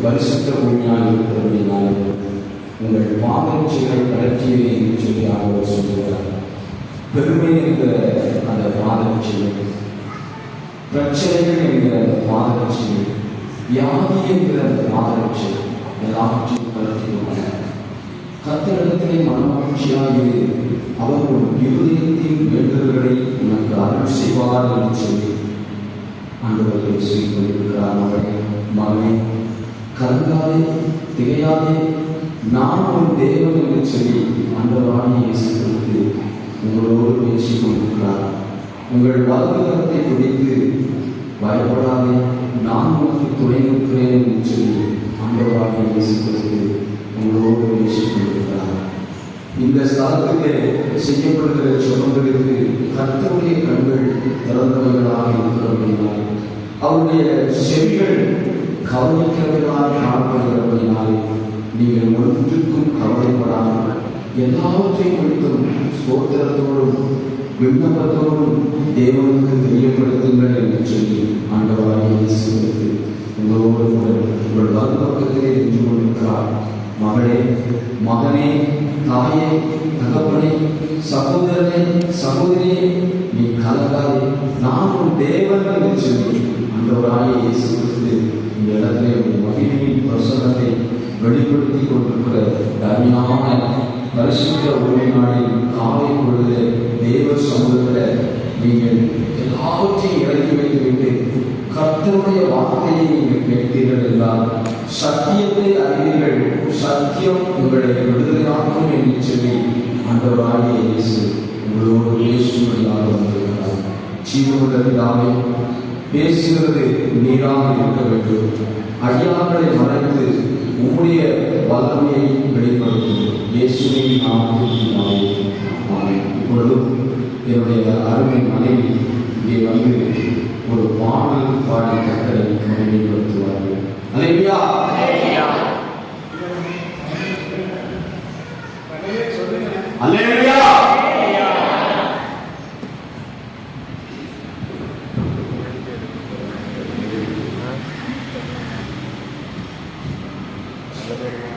பரிசுத்த பூமியாக இருக்கிறபடினாலே உங்கள் பாதரட்சிகளை கலற்றியவை என்று சொல்லி ஆண்டவர் சொல்கிறார். பெருமை என்கிற அந்த பாதரட்சிகள், பிரச்சனைகள் என்கிற அந்த பாதரட்சிகள், வியாதி என்கிற அந்த பாதரட்சிகள் எல்லாவற்றையும் கலத்தி கொண்டார். கர்த்தரிடத்திலே மனமகிழ்ச்சியாக அவர் ஒரு இருதயத்தின் வேண்டுதல்களை உனக்கு அருள் செய்வார் என்று சொல்லி ஆண்டவர் பேசிக் கொண்டிருக்கிறார். மகனே, கலங்காதே, திகையாதே, நான் ஒரு தேவன் என்று சொல்லி ஆண்டவராகிய இயேசு கிறிஸ்து உங்களோடு பேசிக் கொண்டிருக்கிறார். உங்கள் வலதுகரத்தை பிடித்து பயப்படாதே, நான் உனக்கு துணை நிற்கிறேன் என்று சொல்லி ஆண்டவராகிய இயேசு கிறிஸ்து உங்களோடு பேசிக் கொண்டிருக்கிறார். இந்த ஸ்தலத்திலே செய்யப்படுகிற ஜெபங்களுக்கு கர்த்தருடைய கண்கள் திறந்தவைகளாக இருக்கிறபடினாலே, அவருடைய செவிகள் கவனிக்கிறவர்களாக காணப்படுகிறபடினாலே, நீங்கள் ஒன்றுக்கும் கவலைப்படாமல் எல்லாவற்றையும் குறித்தும் ஸ்தோத்திரத்தோடும் விண்ணப்பத்தோடும் தேவனுக்கு தெரியப்படுத்துங்கள் என்று சொல்லி ஆண்டவராகிய இயேசு கிறிஸ்து உங்களோடு உங்கள் வலதுபக்கத்திலே நின்று கொண்டிருக்கிறார். மகளே, மகனே, தாயே, தகப்பனே, சகோதரனே, சகோதரியே, நீ கலங்காதே, நான் ஒரு தேவன் என்று சொல்லி ஆண்டவராகிய இயேசு கிறிஸ்து இந்த இடத்திலே ஒரு மகிமையின் பிரசன்னத்தை வெளிப்படுத்தி கொண்டிருக்கிற தனியான பரிசுத்த ஓய்வு நாளில் காலை பொழுது தேவ சமூகத்தில் நீங்கள் எல்லாவற்றையும் இறக்கி வைத்துவிட்டு கர்த்தருடைய வார்த்தையை நீங்கள் கேட்பீர்கள் என்றால் சத்தியத்தை அறிவீர்கள், சத்தியம் உங்களை விடுதலையாக்கும் என்று சொல்லி ஆண்டவராகிய இயேசு உங்களோடு பேசும்படியாக வந்திருக்கிறார். ஜீவனுள்ள பிதாவே, பேசுகிறது நீராக இருக்க வேண்டும். அடியார்களை மறைத்து உம்முடைய வல்லமையை வெளிப்படுத்தும் இயேசுவின் நாமத்தில் இப்பொழுதும் என்னுடைய அருமை மனைவி இங்கே வந்து ஒரு பாடல் பாடி கர்த்தரை மகிமைப்படுத்துவார்கள். அல்லேலூயா. அல்லேலூயா. Gracias.